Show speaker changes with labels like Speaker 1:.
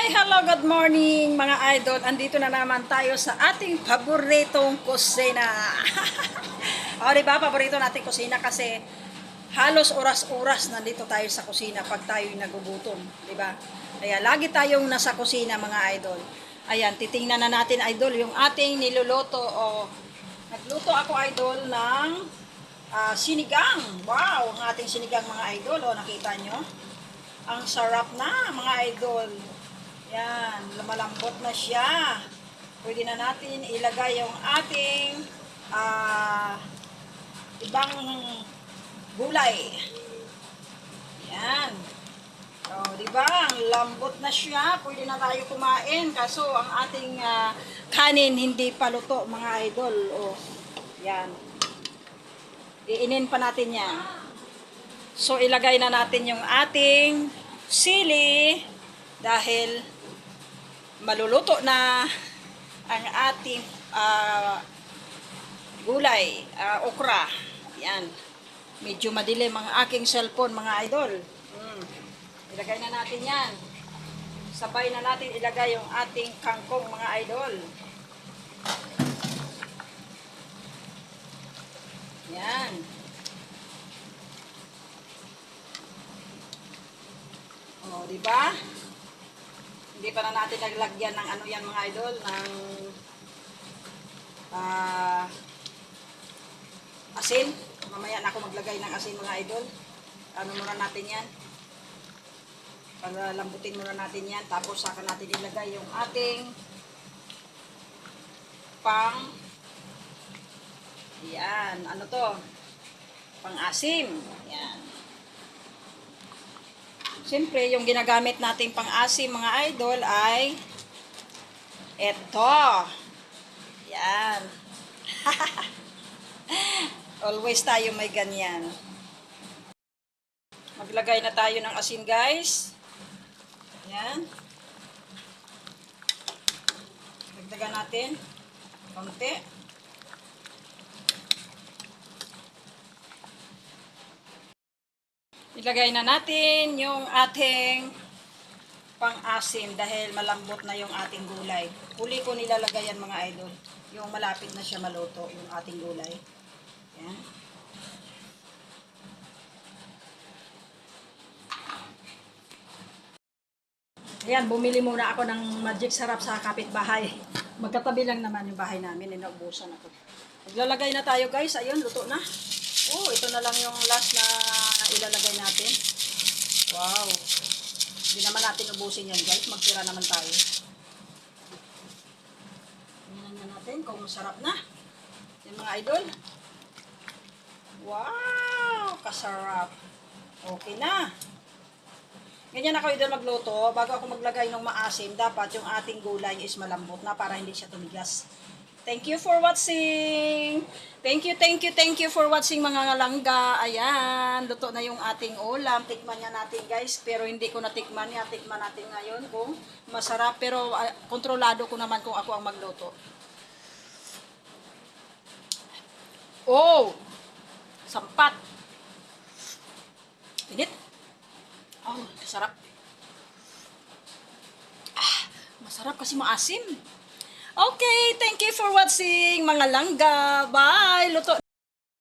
Speaker 1: Hello, good morning mga idol. Andito na naman tayo sa ating paboritong kusina. O, diba? Paborito nating kusina kasi halos oras-oras nandito tayo sa kusina pag tayo'y nagugutom. Diba? Kaya lagi tayong nasa kusina mga idol. Ayan, titingnan na natin idol yung ating niluluto. O, nagluto ako idol ng sinigang. Wow, ang ating sinigang mga idol. O, nakita nyo? Ang sarap na mga idol. Yan, lumalambot na siya. Pwede na natin ilagay yung ating ibang gulay. Yan. So, di ba? Ang lambot na siya. Pwede na tayo kumain. Kaso, ang ating kanin hindi pa luto, mga idol. O, yan. Iinin pa natin yan. So, ilagay na natin yung ating sili dahil maluluto na ang ating gulay, okra. Yan. Medyo madilim ang aking cellphone, mga idol. Ilagay na natin yan. Sabay na natin ilagay yung ating kangkong, mga idol. Yan. O, diba? Hindi pa na natin naglagyan ng ano yan mga idol, ng asin. Mamaya na ako maglagay ng asin mga idol. Ano muna natin yan. Para lambutin muna natin yan. Tapos saka natin ilagay yung ating yan, ano to? Pang-asim. Yan. Siyempre, yung ginagamit nating pang-asim mga idol ay eto. Yan. Always tayo may ganyan. Maglagay na tayo ng asin guys. Yan. Dagdagan natin. Konti. Ilagay na natin yung ating pang-asim dahil malambot na yung ating gulay. Huli ko nilalagay yan mga idol. Yung malapit na siya maluto, yung ating gulay. Yan. Ayan, bumili muna ako ng magic sarap sa kapitbahay. Magkatabi lang naman yung bahay namin, inaubusan ako. Maglalagay na tayo guys, ayun, luto na. Oh, ito na lang yung last na ilalagay natin. Wow. Hindi naman natin ubusin yan guys. Magtira naman tayo. Tingnan na natin kung masarap na. Yan mga idol. Wow. Kasarap. Okay na. Ganyan ako idol magluto. Bago ako maglagay ng maasim, dapat yung ating gulay is malambot na para hindi siya tumigas. Thank you for watching. Thank you for watching mga langga. Ayan, luto na yung ating ulam. Tikman niya natin guys, pero hindi ko natikman niya. Tikman natin ngayon kung masarap, pero kontrolado ko naman kung ako ang magluto. Oh! Sampat. Pinit. Oh, masarap. Masarap kasi maasim. Okay, thank you for watching mga langga. Bye! Luto.